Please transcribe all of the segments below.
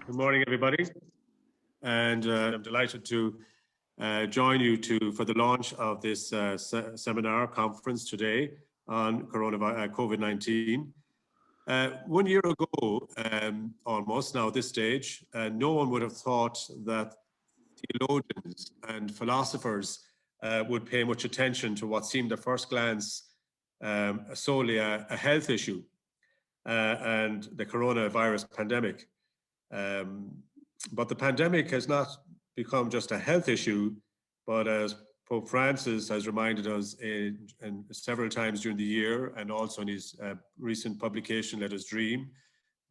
Good morning, everybody, and I'm delighted to join you for the launch of this seminar conference today on COVID-19. 1 year ago, almost now at this stage, no one would have thought that theologians and philosophers would pay much attention to what seemed at first glance solely a health issue and the coronavirus pandemic. But the pandemic has not become just a health issue, but as Pope Francis has reminded us several times during the year, and also in his recent publication, Let Us Dream,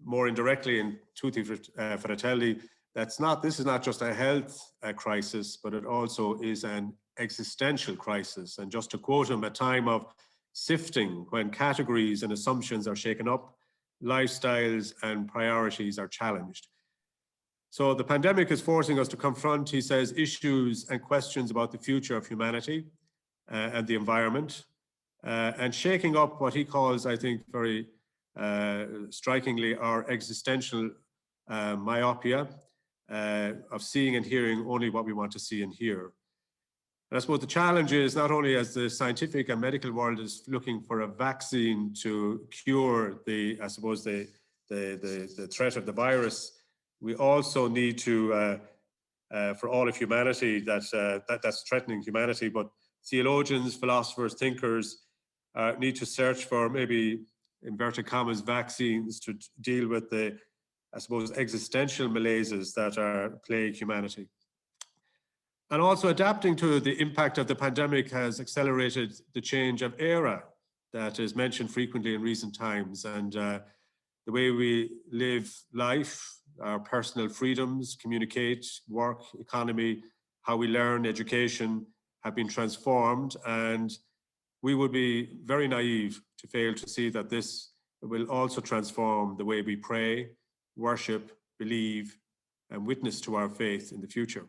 more indirectly in Tutti Fratelli, this is not just a health crisis, but it also is an existential crisis. And just to quote him, a time of sifting when categories and assumptions are shaken up, lifestyles and priorities are challenged. So the pandemic is forcing us to confront, he says, issues and questions about the future of humanity and the environment, and shaking up what he calls, I think very strikingly, our existential myopia of seeing and hearing only what we want to see and hear. And I suppose the challenge is not only as the scientific and medical world is looking for a vaccine to cure the threat of the virus, we also need to, for all of humanity that's threatening humanity, but theologians, philosophers, thinkers need to search for maybe, inverted commas, vaccines to deal with the, I suppose, existential malaises that plague humanity. And also adapting to the impact of the pandemic has accelerated the change of era that is mentioned frequently in recent times. And the way we live life, our personal freedoms, communicate, work, economy, how we learn, education have been transformed. And we would be very naive to fail to see that this will also transform the way we pray, worship, believe, and witness to our faith in the future.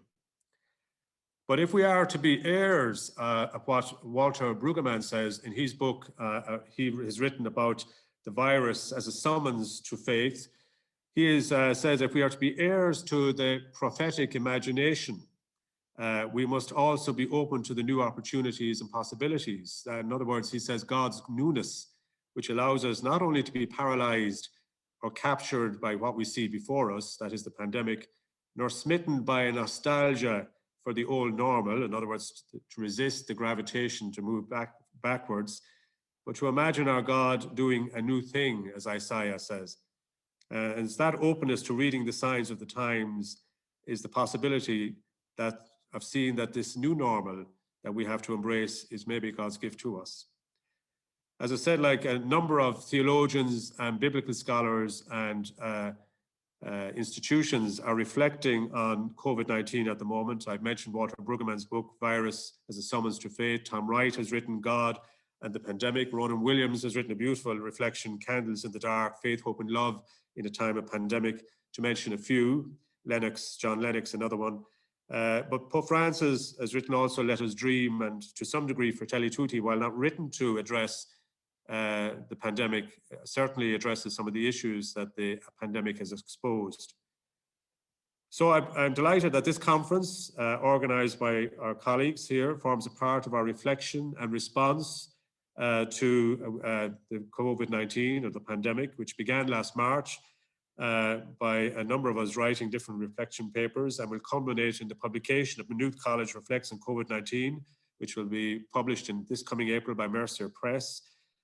But if we are to be heirs of what Walter Brueggemann says in his book, he has written about the virus as a summons to faith. He says if we are to be heirs to the prophetic imagination, we must also be open to the new opportunities and possibilities. In other words, he says God's newness, which allows us not only to be paralyzed or captured by what we see before us, that is the pandemic, nor smitten by a nostalgia for the old normal, in other words, to resist the gravitation to move backwards, but to imagine our God doing a new thing, as Isaiah says. And it's that openness to reading the signs of the times is the possibility of seeing that this new normal that we have to embrace is maybe God's gift to us. As I said, like a number of theologians and biblical scholars and institutions are reflecting on COVID-19 at the moment. I've mentioned Walter Brueggemann's book, Virus as a Summons to Faith. Tom Wright has written God and the Pandemic. Ronan Williams has written a beautiful reflection, Candles in the Dark, Faith, Hope and Love in a Time of Pandemic, to mention a few. John Lennox, another one. But Pope Francis has written also Let Us Dream, and to some degree Fratelli Tutti, while not written to address the pandemic, certainly addresses some of the issues that the pandemic has exposed. So I'm delighted that this conference, organized by our colleagues here, forms a part of our reflection and response to the COVID-19 or the pandemic, which began last March by a number of us writing different reflection papers, and will culminate in the publication of Maynooth College Reflects on COVID-19, which will be published in this coming April by Mercer Press.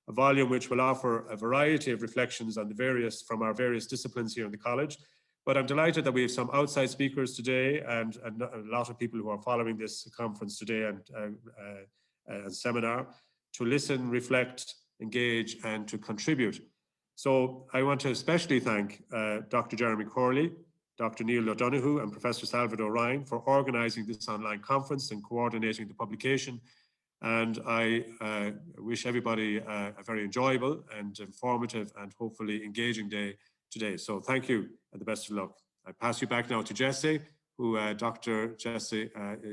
a volume which will offer a variety of reflections on from our various disciplines here in the college. But I'm delighted that we have some outside speakers today and a lot of people who are following this conference today and seminar to listen, reflect, engage, and to contribute. So I want to especially thank Dr. Jeremy Hurley, Dr. Neil O'Donoghue, and Professor Salvador Ryan for organising this online conference and coordinating the publication. And I wish everybody a very enjoyable and informative and hopefully engaging day today. So thank you and the best of luck. I pass you back now to Jessie, who Dr. Jessie,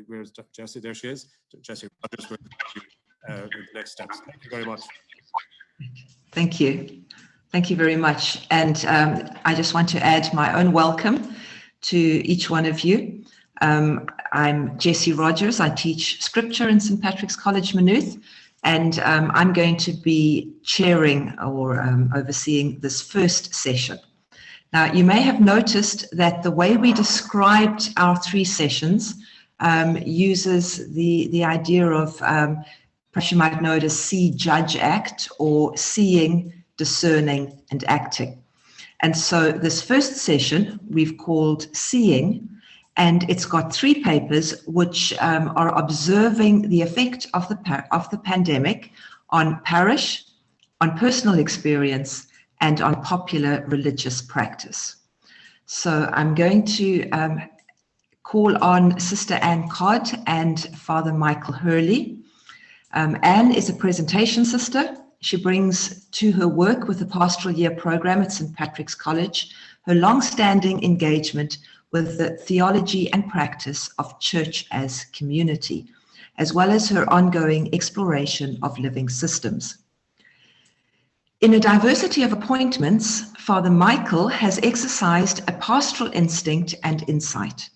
where's Jessie? There she is. Jessie Rogers will with the next steps. Thank you very much. Thank you. Thank you very much. And I just want to add my own welcome to each one of you. I'm Jessie Rogers. I teach scripture in St. Patrick's College, Maynooth, and I'm going to be chairing or overseeing this first session. Now, you may have noticed that the way we described our 3 sessions uses the idea of, perhaps you might know it as see, judge, act, or seeing, discerning, and acting. And so this first session we've called Seeing, and it's got 3 papers which are observing the effect of the pandemic on parish, on personal experience, and on popular religious practice. So I'm going to call on Sister Anne Codd and Father Michael Hurley. Anne is a presentation sister. She brings to her work with the Pastoral Year program at St. Patrick's College her long-standing engagement with the theology and practice of church as community, as well as her ongoing exploration of living systems. In a diversity of appointments, Father Michael has exercised a pastoral instinct and insight,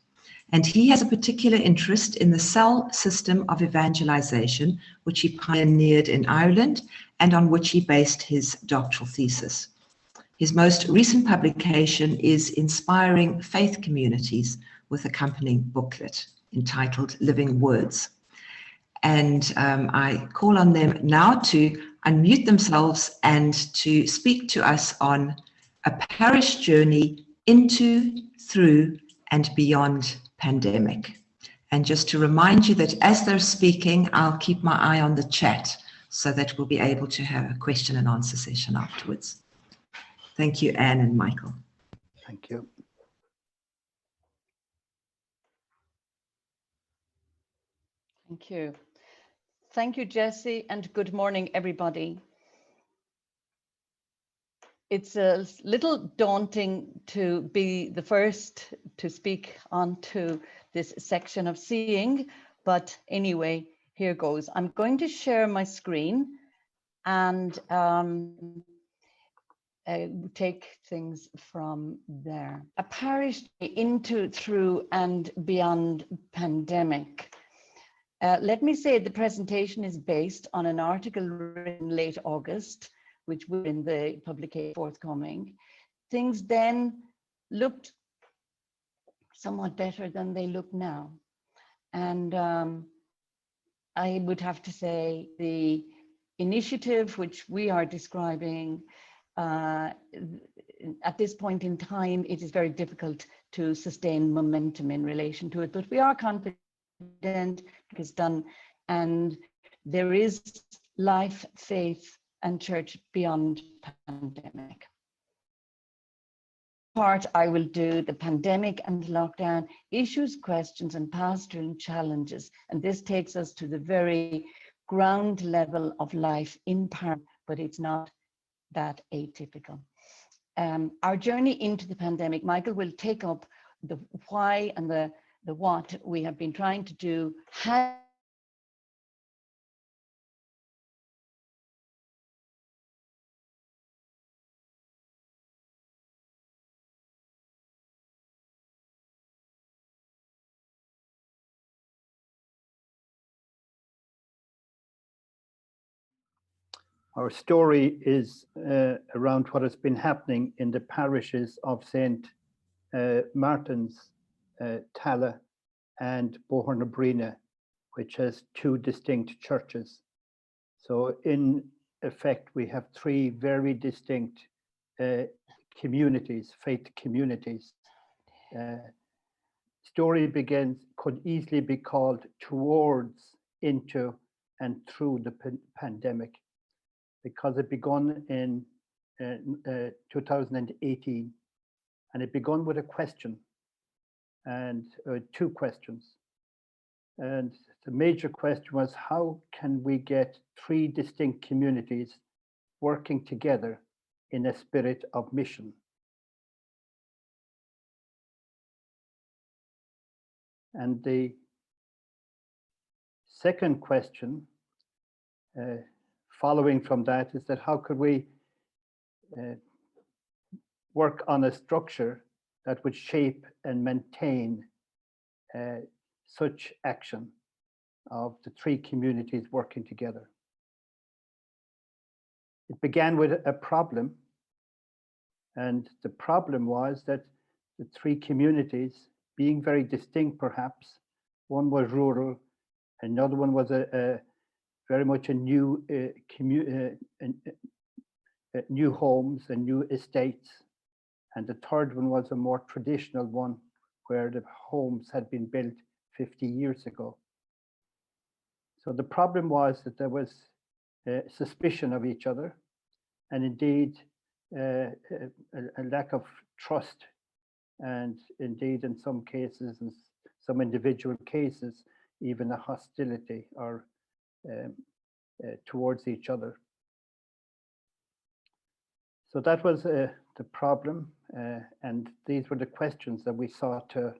and he has a particular interest in the cell system of evangelization, which he pioneered in Ireland and on which he based his doctoral thesis. His most recent publication is Inspiring Faith Communities, with accompanying booklet entitled Living Words. And I call on them now to unmute themselves and to speak to us on a parish journey into, through, and beyond pandemic. And just to remind you that as they're speaking, I'll keep my eye on the chat so that we'll be able to have a question and answer session afterwards. Thank you, Anne and Michael. Thank you. Thank you. Thank you, Jessie, and good morning, everybody. It's a little daunting to be the first to speak onto this section of Seeing, but anyway, here goes. I'm going to share my screen and take things from there. A parish into, through, and beyond pandemic. Let me say the presentation is based on an article written late August, which will be in the publication forthcoming. Things then looked somewhat better than they look now. And I would have to say the initiative which we are describing, at this point in time, it is very difficult to sustain momentum in relation to it, but we are confident it's done, and there is life, faith, and church beyond pandemic. Part I will do the pandemic and lockdown issues, questions, and pastoral challenges, and this takes us to the very ground level of life in Parish, but it's not that atypical. Our journey into the pandemic, Michael will take up the why and the what we have been trying to do. Our story is around what has been happening in the parishes of St. Martin's, Tala, and Bohornabrina, which has 2 distinct churches. So in effect, we have three very distinct communities, faith communities. Story begins, could easily be called towards, into, and through the pandemic, because it began in 2018, and it began with a question, and two questions. And the major question was, how can we get three distinct communities working together in a spirit of mission? And the second question, following from that, is that how could we work on a structure that would shape and maintain such action of the three communities working together? It began with a problem, and the problem was that the three communities, being very distinct perhaps, one was rural, another one was very much a new new homes and new estates, and the third one was a more traditional one where the homes had been built 50 years ago. So the problem was that there was suspicion of each other, and indeed a lack of trust, and indeed in some cases, in some individual cases, even a hostility or towards each other. So that was the problem, and these were the questions that we sought to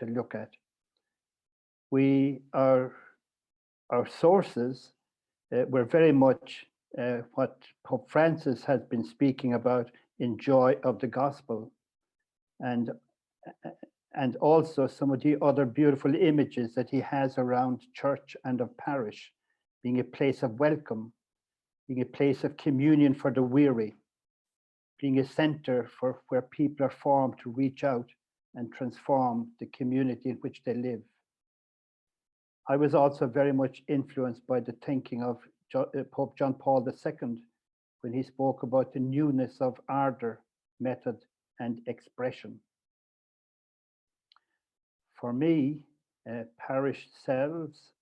look at. Our sources were very much what Pope Francis has been speaking about in Joy of the Gospel, and also some of the other beautiful images that he has around church and of parish, being a place of welcome, being a place of communion for the weary, being a center for where people are formed to reach out and transform the community in which they live. I was also very much influenced by the thinking of Pope John Paul II when he spoke about the newness of ardor, method, and expression. For me, parish cells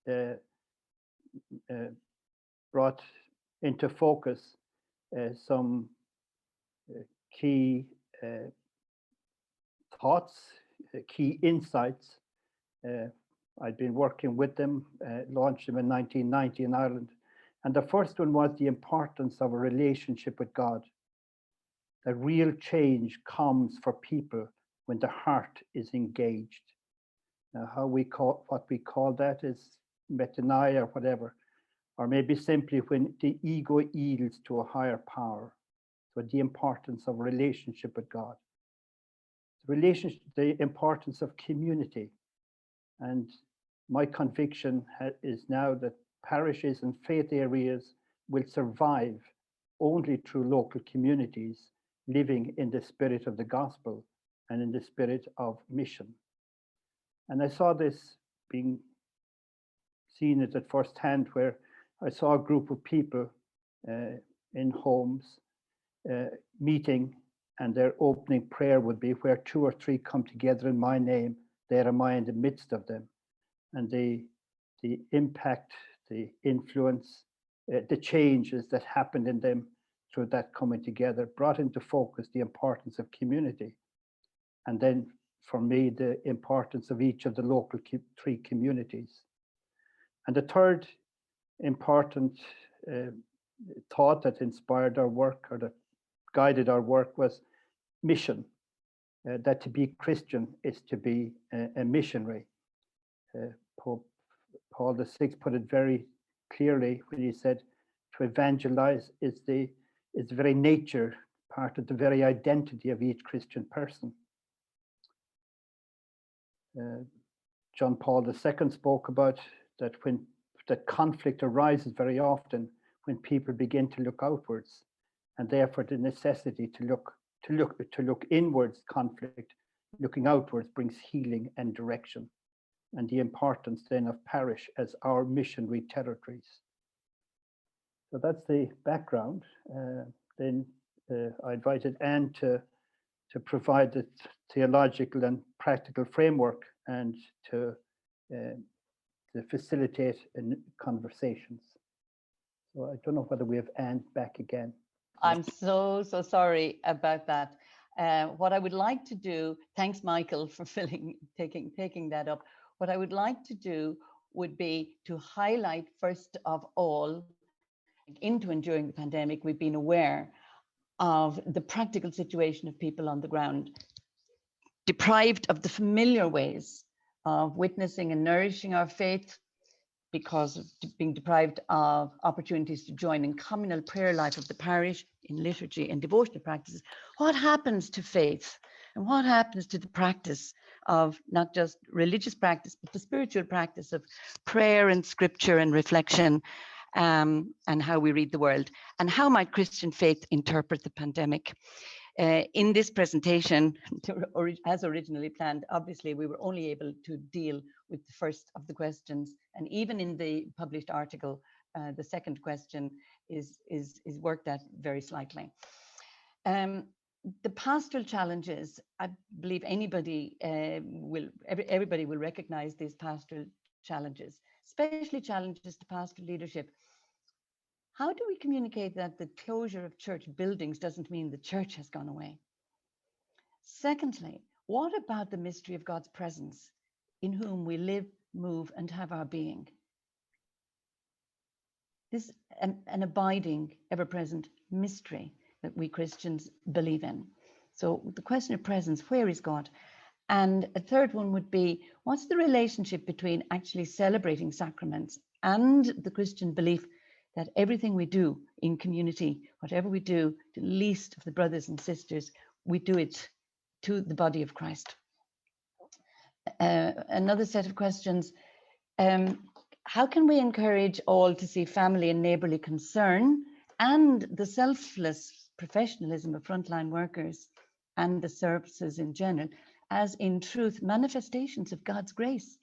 brought into focus some key thoughts, key insights. I'd been working with them, launched them in 1990 in Ireland. And the first one was the importance of a relationship with God. That real change comes for people when the heart is engaged. Now, what we call that is metanoia or whatever, or maybe simply when the ego yields to a higher power. So the importance of relationship with God. The importance of community. And my conviction is now that parishes and faith areas will survive only through local communities living in the spirit of the gospel and in the spirit of mission. And I saw this being seen at first hand, where I saw a group of people in homes meeting, and their opening prayer would be, where two or three come together in my name, there am I in the midst of them. And the impact, the influence, the changes that happened in them through that coming together brought into focus the importance of community. And then for me, the importance of each of the local three communities. And the third important thought that inspired our work, or that guided our work, was mission. That to be Christian is to be a missionary. Pope Paul VI put it very clearly when he said, to evangelize is the very nature, part of the very identity of each Christian person. John Paul II spoke about that when that conflict arises very often when people begin to look outwards, and therefore the necessity to look inwards. Conflict, looking outwards, brings healing and direction, and the importance then of parish as our missionary territories. So that's the background. Then I invited Anne to provide the theological and practical framework and to facilitate conversations. So I don't know whether we have Anne back again. I'm so sorry about that. What I would like to do, thanks Michael for taking that up. What I would like to do would be to highlight first of all, into and during the pandemic, we've been aware of the practical situation of people on the ground, deprived of the familiar ways of witnessing and nourishing our faith because of being deprived of opportunities to join in communal prayer life of the parish, in liturgy and devotional practices. What happens to faith and what happens to the practice of not just religious practice, but the spiritual practice of prayer and scripture and reflection, and how we read the world, and how might Christian faith interpret the pandemic? In this presentation, as originally planned, obviously we were only able to deal with the first of the questions, and even in the published article, the second question is worked at very slightly. The pastoral challenges, I believe everybody will recognize these pastoral challenges, especially challenges to pastoral leadership. How do we communicate that the closure of church buildings doesn't mean the church has gone away? Secondly, what about the mystery of God's presence in whom we live, move, and have our being? This is an abiding, ever-present mystery that we Christians believe in. So the question of presence, where is God? And a third one would be, what's the relationship between actually celebrating sacraments and the Christian belief that everything we do in community, whatever we do to the least of the brothers and sisters, we do it to the body of Christ? Another set of questions, how can we encourage all to see family and neighbourly concern and the selfless professionalism of frontline workers and the services in general as in truth manifestations of God's grace,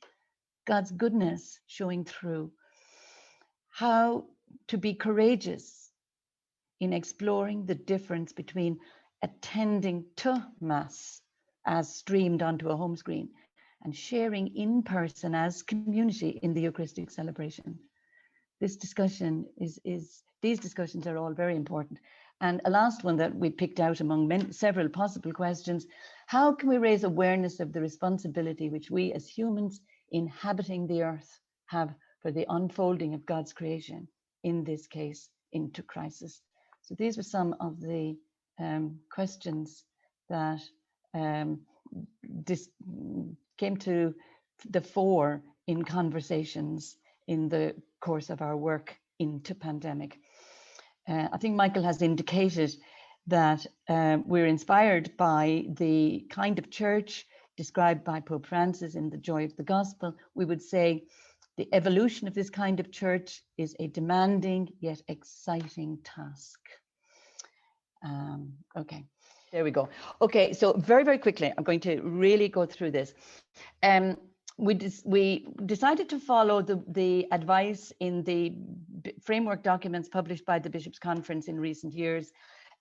God's goodness showing through? How to be courageous in exploring the difference between attending to Mass as streamed onto a home screen and sharing in person as community in the Eucharistic celebration. This discussion these discussions are all very important. And a last one that we picked out among several possible questions, how can we raise awareness of the responsibility which we as humans inhabiting the earth have for the unfolding of God's creation, in this case, into crisis? So these were some of the questions that came to the fore in conversations in the course of our work into pandemic. I think Michael has indicated that we're inspired by the kind of church described by Pope Francis in The Joy of the Gospel. We would say the evolution of this kind of church is a demanding yet exciting task. Okay, there we go. Okay, so very, very quickly, I'm going to really go through this. We decided to follow the advice in the framework documents published by the Bishops' Conference in recent years,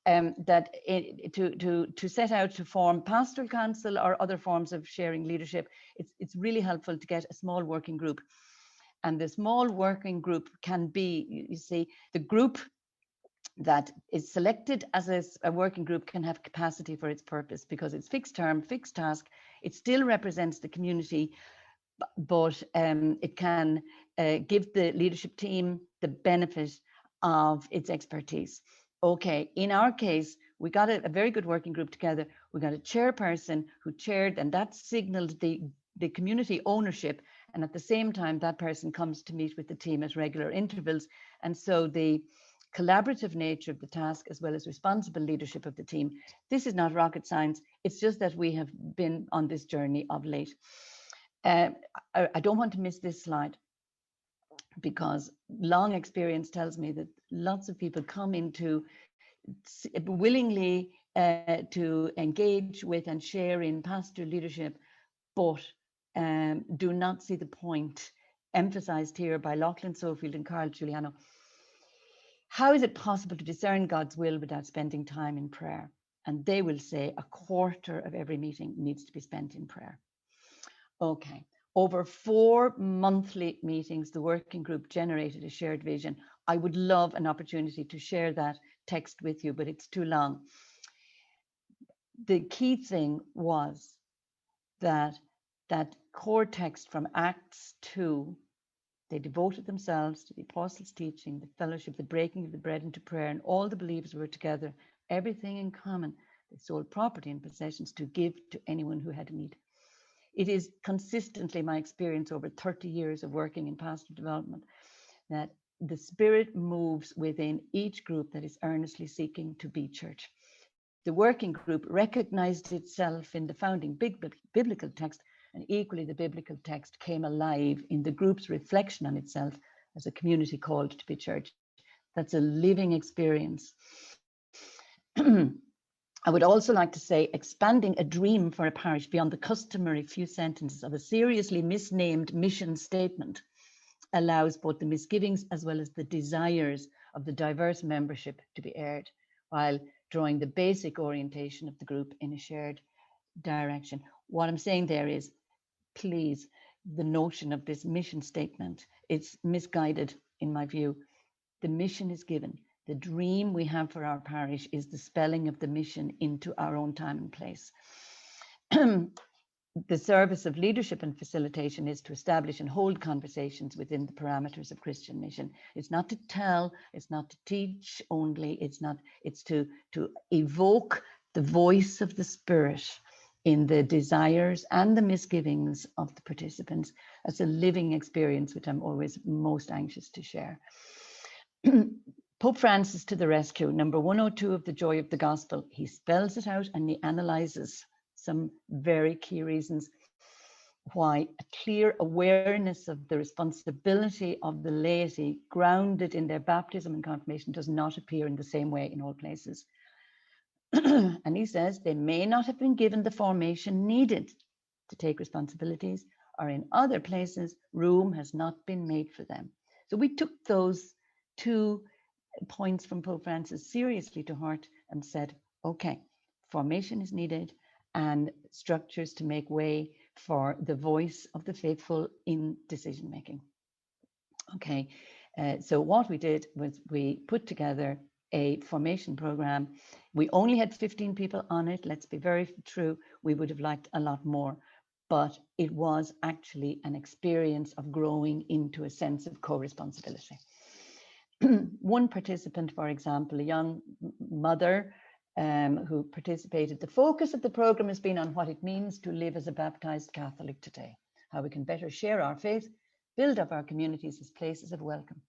that to set out to form pastoral council or other forms of sharing leadership. It's really helpful to get a small working group. And the small working group can be, you see, the group that is selected as a working group can have capacity for its purpose because it's fixed term, fixed task. It still represents the community, but it can give the leadership team the benefit of its expertise. Okay, in our case, we got a very good working group together. We got a chairperson who chaired, and that signaled the community ownership. And at the same time, that person comes to meet with the team at regular intervals. And so the collaborative nature of the task, as well as responsible leadership of the team, this is not rocket science. It's just that we have been on this journey of late. I don't want to miss this slide, because long experience tells me that lots of people come into willingly to engage with and share in pastoral leadership, but do not see the point emphasized here by Lachlan Sofield and Carl Giuliano how is it possible to discern God's will without spending time in prayer? And they will say a quarter of every meeting needs to be spent in prayer. Okay, over 4 monthly meetings, the working group generated a shared vision. I would love an opportunity to share that text with you, but it's too long. The key thing was that core text from Acts 2, they devoted themselves to the apostles' teaching, the fellowship, the breaking of the bread, and to prayer, and all the believers were together, everything in common. They sold property and possessions to give to anyone who had a need. It is consistently my experience over 30 years of working in pastoral development that the Spirit moves within each group that is earnestly seeking to be church. The working group recognized itself in the founding biblical text, and equally the biblical text came alive in the group's reflection on itself as a community called to be church. That's a living experience. I would also like to say expanding a dream for a parish beyond the customary few sentences of a seriously misnamed mission statement allows both the misgivings as well as the desires of the diverse membership to be aired, while drawing the basic orientation of the group in a shared direction. What I'm saying there is, please, the notion of this mission statement, it's misguided in my view. The mission is given. The dream we have for our parish is the spelling of the mission into our own time and place. The service of leadership and facilitation is to establish and hold conversations within the parameters of Christian mission. It's not to tell, it's not to teach only, it's to evoke the voice of the Spirit in the desires and the misgivings of the participants. As a living experience, which I'm always most anxious to share. Pope Francis to the rescue, number 102 of The Joy of the Gospel. He spells it out and he analyzes some very key reasons why a clear awareness of the responsibility of the laity grounded in their baptism and confirmation does not appear in the same way in all places. And he says they may not have been given the formation needed to take responsibilities, or in other places, room has not been made for them. So we took those 2 points from Pope Francis seriously to heart and said, okay, formation is needed and structures to make way for the voice of the faithful in decision making. Okay, so what we did was we put together a formation program. We only had 15 people on it. Let's be very true. We would have liked a lot more, but it was actually an experience of growing into a sense of co-responsibility. One participant, for example, a young mother who participated, the focus of the program has been on what it means to live as a baptized Catholic today, how we can better share our faith, build up our communities as places of welcome,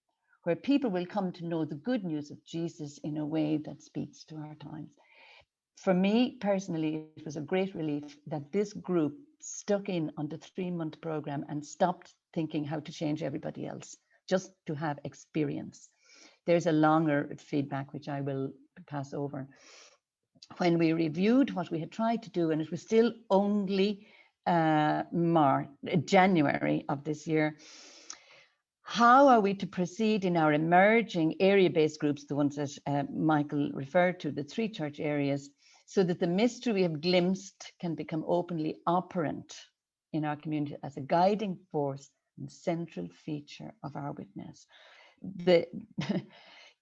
where people will come to know the good news of Jesus in a way that speaks to our times. For me personally, it was a great relief that this group stuck in on the 3-month program and stopped thinking how to change everybody else, just to have experience. There's a longer feedback, which I will pass over. When we reviewed what we had tried to do, and it was still only January of this year, how are we to proceed in our emerging area-based groups, the ones that Michael referred to, the 3 church areas, so that the mystery we have glimpsed can become openly operant in our community as a guiding force and central feature of our witness.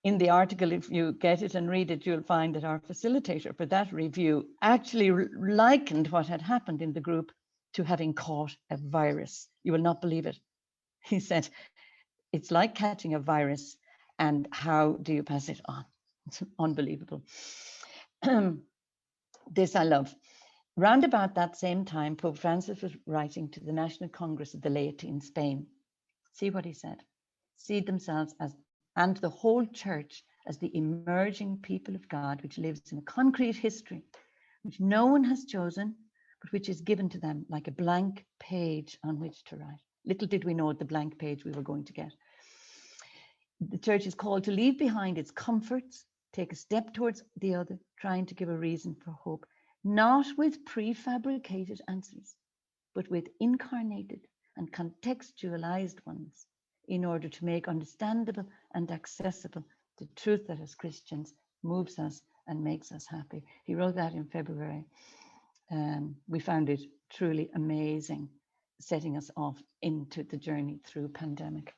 In the article, if you get it and read it, you'll find that our facilitator for that review actually likened what had happened in the group to having caught a virus. You will not believe it. He said, it's like catching a virus, and how do you pass it on? It's unbelievable. This I love. Round about that same time, Pope Francis was writing to the National Congress of the Laity in Spain. See what he said. See themselves as, and the whole church as the emerging people of God, which lives in a concrete history, which no one has chosen, but which is given to them like a blank page on which to write. Little did we know the blank page we were going to get. The church is called to leave behind its comforts, take a step towards the other, trying to give a reason for hope, not with prefabricated answers, but with incarnated and contextualized ones, in order to make understandable and accessible the truth that as Christians moves us and makes us happy. He wrote that in February. We found it truly amazing, setting us off into the journey through pandemic.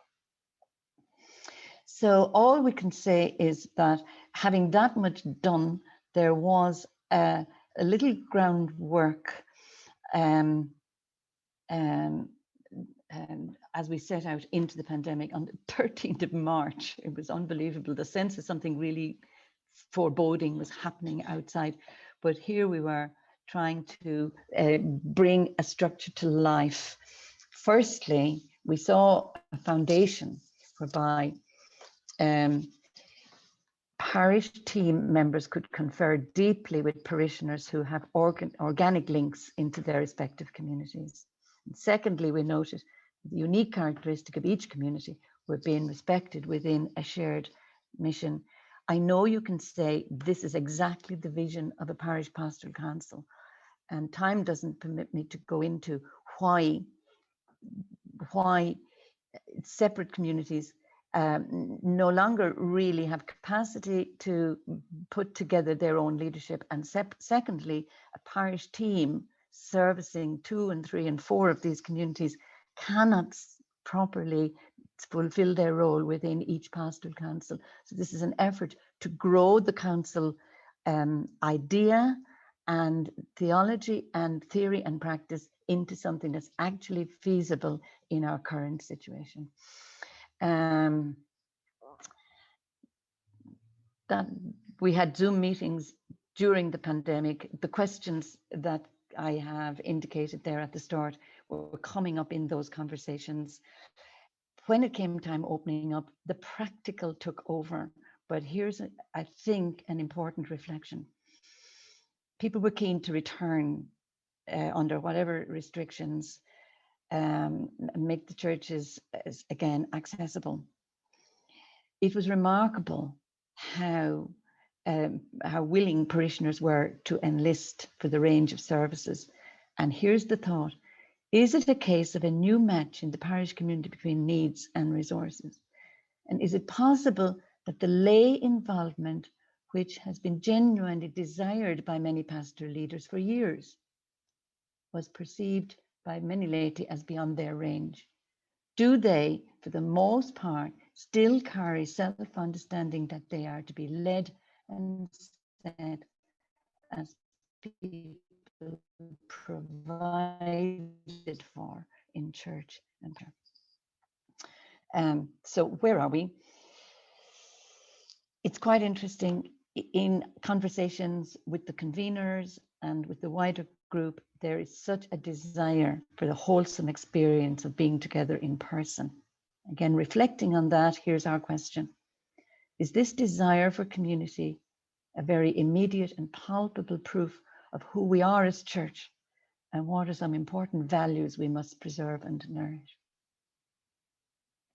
So all we can say is that having that much done, there was a little groundwork as we set out into the pandemic on the 13th of March. It was unbelievable. The sense of something really foreboding was happening outside. But here we were trying to bring a structure to life. Firstly, we saw a foundation whereby parish team members could confer deeply with parishioners who have organic links into their respective communities. And secondly, we noted the unique characteristic of each community were being respected within a shared mission. I know you can say this is exactly the vision of a parish pastoral council, and time doesn't permit me to go into why separate communities no longer really have capacity to put together their own leadership, and secondly, a parish team servicing 2 and 3 and 4 of these communities cannot properly fulfill their role within each pastoral council. So this is an effort to grow the council idea and theology and theory and practice into something that's actually feasible in our current situation. That we had Zoom meetings during the pandemic. The questions that I have indicated there at the start were coming up in those conversations. When it came time opening up, the practical took over. But here's, I think, an important reflection. People were keen to return under whatever restrictions, make the churches again accessible. It was remarkable how willing parishioners were to enlist for the range of services. And here's the thought: is it a case of a new match in the parish community between needs and resources? And is it possible that the lay involvement, which has been genuinely desired by many pastoral leaders for years, was perceived by many laity as beyond their range? Do they, for the most part, still carry self-understanding that they are to be led and said as people provided for in church and church? So where are we? It's quite interesting. In conversations with the conveners and with the wider group, there is such a desire for the wholesome experience of being together in person. Again, reflecting on that, here's our question. Is this desire for community a very immediate and palpable proof of who we are as church, and what are some important values we must preserve and nourish?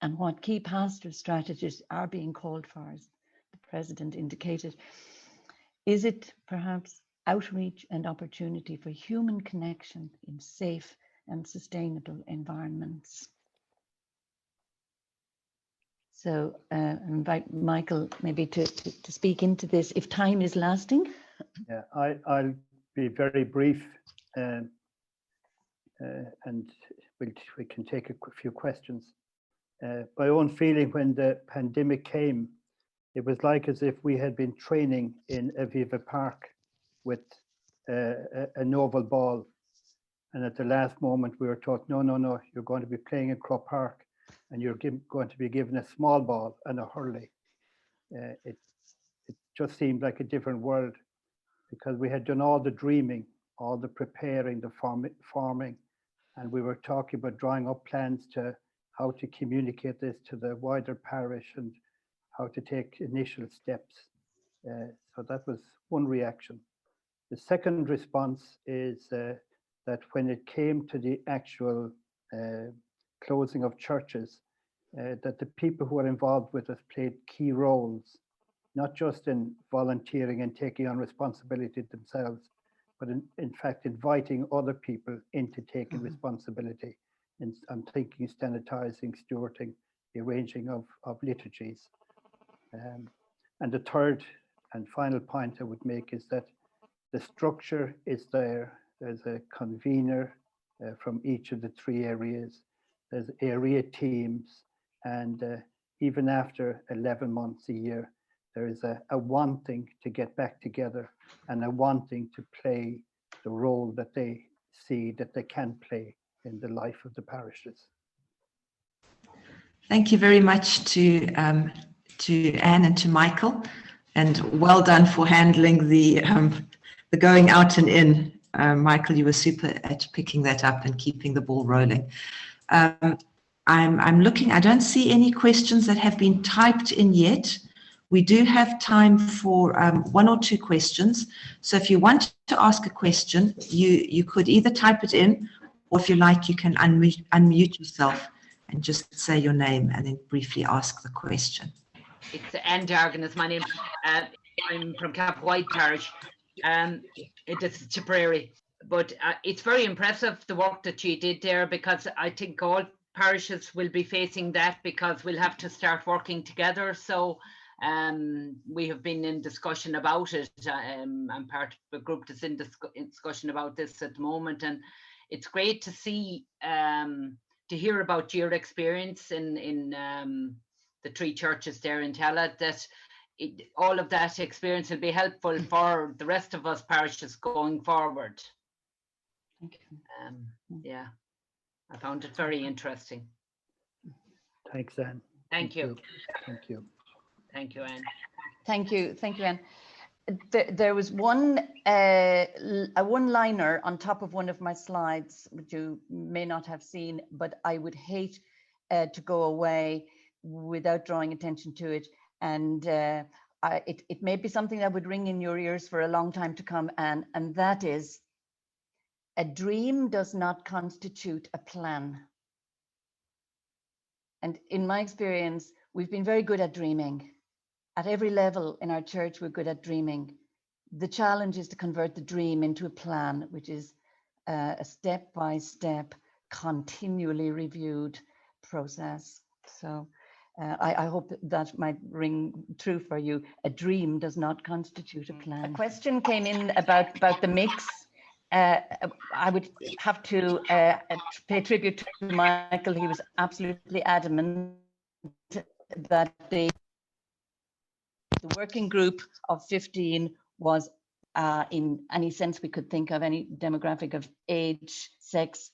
And what key pastoral strategies are being called for, as the President indicated? Is it perhaps outreach and opportunity for human connection in safe and sustainable environments? So I invite Michael maybe to speak into this, if time is lasting. Yeah, I'll be very brief, and we can take a few questions. My own feeling when the pandemic came, it was like as if we had been training in Aviva Park with a novel ball. And at the last moment, we were taught, no, you're going to be playing in Crow Park, and you're going to be given a small ball and a Hurley. It just seemed like a different world, because we had done all the dreaming, all the preparing, the forming, and we were talking about drawing up plans to how to communicate this to the wider parish and how to take initial steps. So that was one reaction. The second response is that when it came to the actual closing of churches, that the people who were involved with us played key roles, not just in volunteering and taking on responsibility themselves, but in fact inviting other people into taking responsibility. And I'm thinking sanitizing, stewarding, the arranging of liturgies. And the third and final point I would make is that the structure is there. There's a convener from each of the 3 areas. There's area teams, and even after 11 months a year, there is a wanting to get back together and a wanting to play the role that they see that they can play in the life of the parishes. Thank you very much to Anne and to Michael, and well done for handling the going out and in. Michael, you were super at picking that up and keeping the ball rolling. I'm looking, I don't see any questions that have been typed in yet. We do have time for 1 or 2 questions. So if you want to ask a question, you could either type it in, or if you like, you can unmute yourself and just say your name and then briefly ask the question. It's Anne Dargan is my name. I'm from Cap White Parish. It's Tipperary. But it's very impressive, the work that you did there, because I think all parishes will be facing that, because we'll have to start working together. So we have been in discussion about it. I'm part of a group that's in discussion about this at the moment, and it's great to see, to hear about your experience in the 3 churches there in Tallaght, that all of that experience will be helpful for the rest of us parishes going forward. Thank you. Yeah, I found it very interesting. Thanks, Anne. Thank you. Thank you. Thank you, Anne. Thank you, Anne. There was a one-liner on top of one of my slides, which you may not have seen, but I would hate to go away without drawing attention to it. And it may be something that would ring in your ears for a long time to come, Anne, and that is, a dream does not constitute a plan. And in my experience, we've been very good at dreaming. At every level in our church, we're good at dreaming. The challenge is to convert the dream into a plan, which is a step-by-step, continually reviewed process. So I hope that might ring true for you. A dream does not constitute a plan. A question came in about the mix. I would have to pay tribute to Michael. He was absolutely adamant that the working group of 15 was in any sense we could think of, any demographic of age, sex,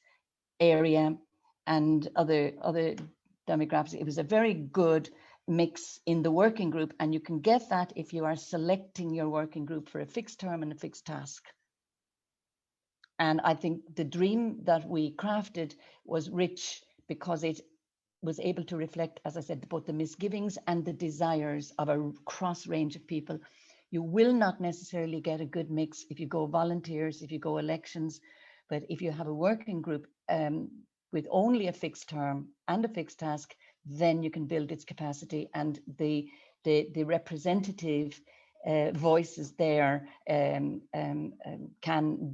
area, and other demographics. It was a very good mix in the working group, and you can get that if you are selecting your working group for a fixed term and a fixed task. And I think the dream that we crafted was rich because it was able to reflect, as I said, both the misgivings and the desires of a cross range of people. You will not necessarily get a good mix if you go volunteers, if you go elections, but if you have a working group with only a fixed term and a fixed task, then you can build its capacity, and the representative voices there can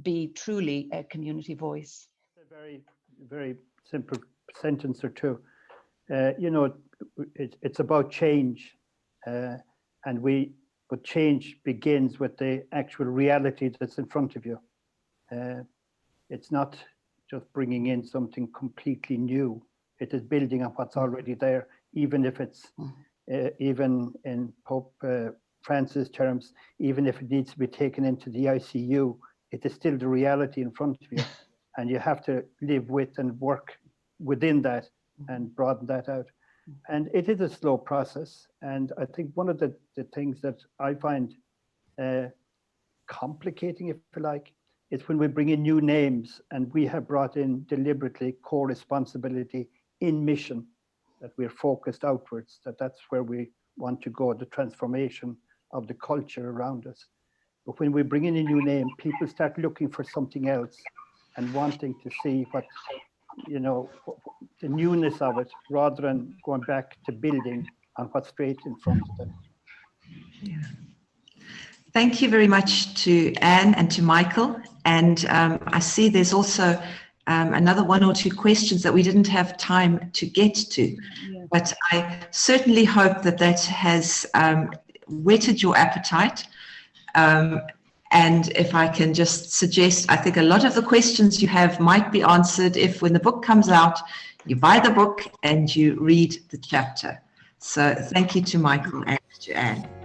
be truly a community voice. A very, very simple sentence or two. It's about change, but change begins with the actual reality that's in front of you. It's not just bringing in something completely new. It is building on what's already there, even if it's, even in Pope Francis terms, even if it needs to be taken into the ICU, it is still the reality in front of you. And you have to live with and work within that and broaden that out. And it is a slow process. And I think one of the things that I find complicating, if you like, is when we bring in new names, and we have brought in deliberately co-responsibility in mission, that we're focused outwards, that's where we want to go, the transformation of the culture around us. But when we bring in a new name, people start looking for something else and wanting to see what, the newness of it, rather than going back to building on what's straight in front of them. Yeah. Thank you very much to Anne and to Michael. And I see there's also another 1 or 2 questions that we didn't have time to get to. Yeah. But I certainly hope that has whetted your appetite. And if I can just suggest, I think a lot of the questions you have might be answered if, when the book comes out, you buy the book and you read the chapter. So thank you to Michael and to Anne.